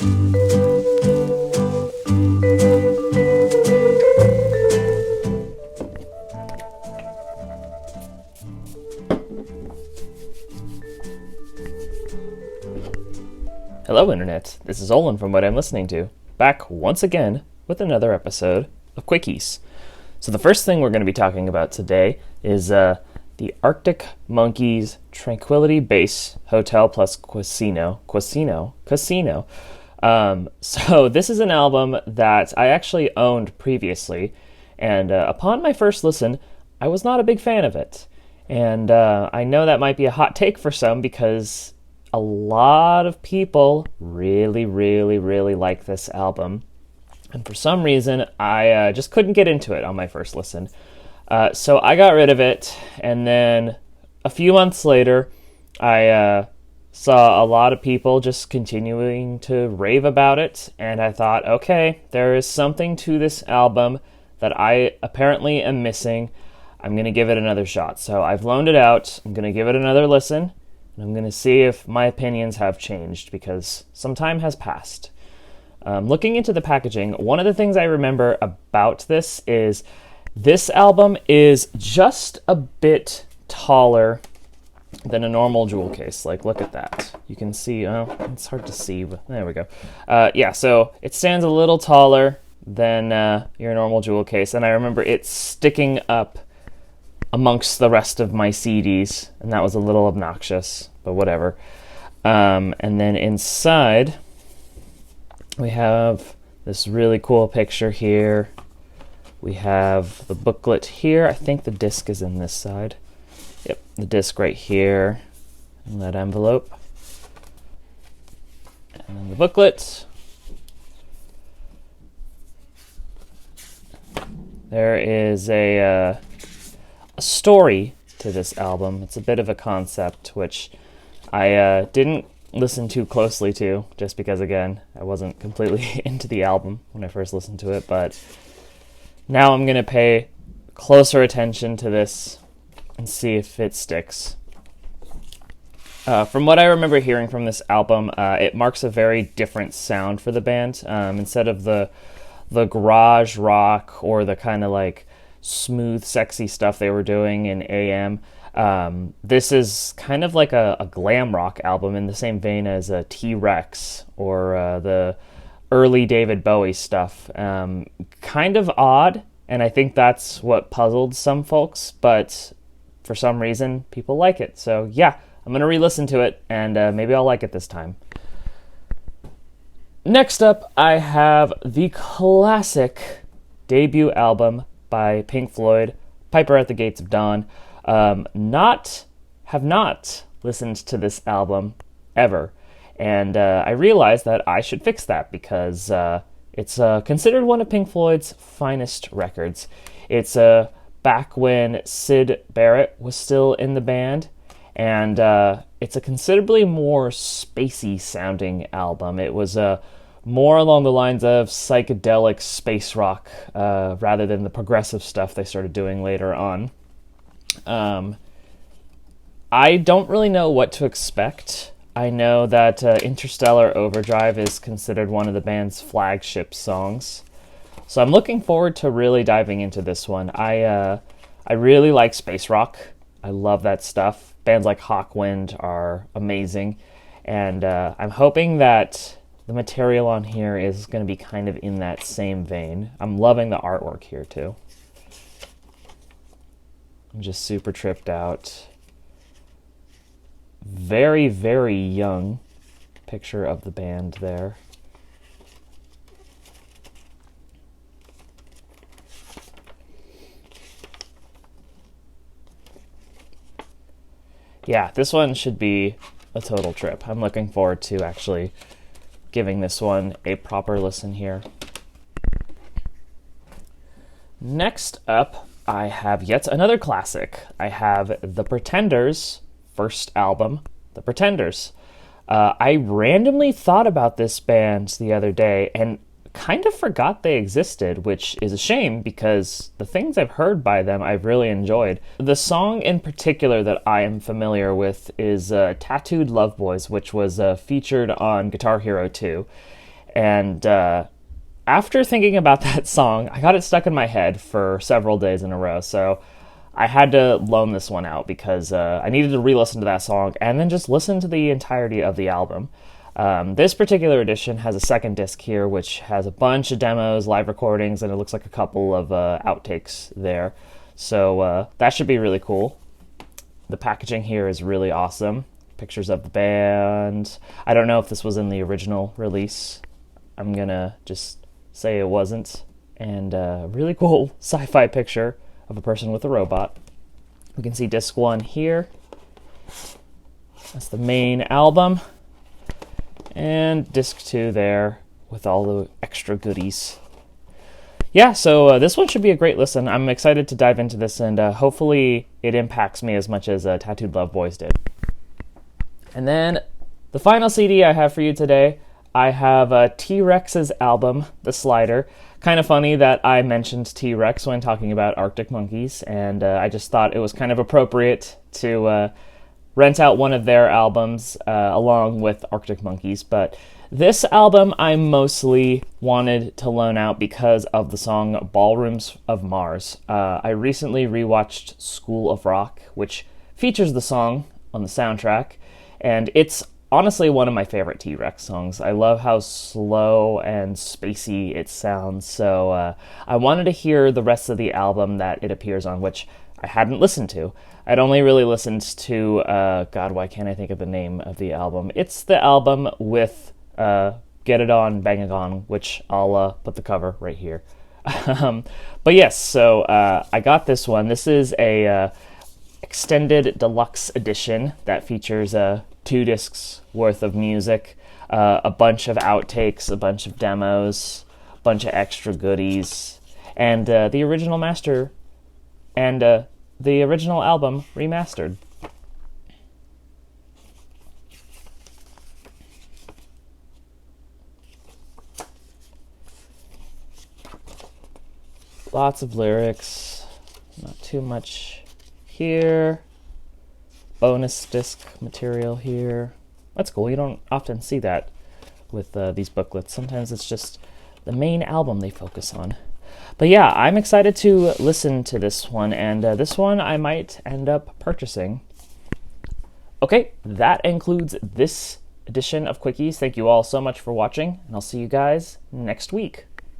Hello Internet, this is Olin from What I'm Listening To, back once again with another episode of Quickies. So the first thing we're going to be talking about today is the Arctic Monkeys Traquility Base Hotel plus Casino. So this is an album that I actually owned previously, and upon my first listen, I was not a big fan of it. And I know that might be a hot take for some because a lot of people really like this album. And for some reason, I just couldn't get into it on my first listen. So I got rid of it, and then a few months later, I saw a lot of people just continuing to rave about it, and I thought, okay, there is something to this album that I apparently am missing. I'm going to give it another shot. So I've loaned it out. I'm going to give it another listen. I'm going to see if my opinions have changed because some time has passed. Looking into the packaging, one of the things I remember about this is this album is just a bit taller than a normal jewel case. Like, look at that. You can see, it's hard to see, but there we go. So it stands a little taller than your normal jewel case, and I remember it sticking up amongst the rest of my CDs, and that was a little obnoxious, but whatever. And then inside, we have this really cool picture here. We have the booklet here. I think the disc is in this side. Yep, the disc right here in that envelope. And then the booklet. There is a story to this album. It's a bit of a concept, which I didn't listen too closely to, just because, again, I wasn't completely into the album when I first listened to it, but now I'm going to pay closer attention to this and see if it sticks. From what I remember hearing from this album, it marks a very different sound for the band. Instead of the garage rock or the kind of like smooth, sexy stuff they were doing in AM. This is kind of like a glam rock album in the same vein as a T-Rex or the early David Bowie stuff. Kind of odd, and I think that's what puzzled some folks, but for some reason, people like it. So yeah, I'm going to re-listen to it, and maybe I'll like it this time. Next up, I have the classic debut album by Pink Floyd, Piper at the Gates of Dawn. Have not listened to this album ever, and I realized that I should fix that because it's considered one of Pink Floyd's finest records. It's back when Syd Barrett was still in the band, and it's a considerably more spacey sounding album. It was more along the lines of psychedelic space rock rather than the progressive stuff they started doing later on. I don't really know what to expect. I know that Interstellar Overdrive is considered one of the band's flagship songs. So I'm looking forward to really diving into this one. I really like space rock. I love that stuff. Bands like Hawkwind are amazing. And I'm hoping that the material on here is going to be kind of in that same vein. I'm loving the artwork here too. I'm just super tripped out. Very, very young picture of the band there. Yeah, this one should be a total trip. I'm looking forward to actually giving this one a proper listen here. Next up, I have yet another classic. I have The Pretenders' first album, The Pretenders. I randomly thought about this band the other day and kind of forgot they existed, which is a shame because the things I've heard by them I've really enjoyed. The song in particular that I am familiar with is Tattooed Love Boys, which was featured on Guitar Hero 2. And after thinking about that song, I got it stuck in my head for several days in a row. So I had to loan this one out because I needed to re-listen to that song and then just listen to the entirety of the album. This particular edition has a second disc here, which has a bunch of demos, live recordings, and it looks like a couple of outtakes there. So that should be really cool. The packaging here is really awesome. Pictures of the band. I don't know if this was in the original release. I'm gonna just say it wasn't. And a really cool sci-fi picture of a person with a robot. We can see disc 1 here. That's the main album. And disc 2 there with all the extra goodies. Yeah, so this one should be a great listen. I'm excited to dive into this, and hopefully it impacts me as much as Tattooed Love Boys did. And then the final CD I have for you today, I have T-Rex's album, The Slider. Kind of funny that I mentioned T-Rex when talking about Arctic Monkeys, and I just thought it was kind of appropriate to rent out one of their albums along with Arctic Monkeys. But this album I mostly wanted to loan out because of the song Ballrooms of Mars. I recently rewatched School of Rock, which features the song on the soundtrack, and it's honestly one of my favorite T-Rex songs. I love how slow and spacey it sounds, so I wanted to hear the rest of the album that it appears on, which I hadn't listened to. I'd only really listened to, God, why can't I think of the name of the album? It's the album with Get It On, Bang It On, which I'll put the cover right here. But yes, so I got this one. This is a extended deluxe edition that features 2 discs worth of music, a bunch of outtakes, a bunch of demos, a bunch of extra goodies, and the original master and the original album remastered. Lots of lyrics, not too much here. Bonus disc material here. That's cool. You don't often see that with these booklets. Sometimes it's just the main album they focus on. But yeah, I'm excited to listen to this one, and this one I might end up purchasing. Okay, that includes this edition of Quickies. Thank you all so much for watching, and I'll see you guys next week.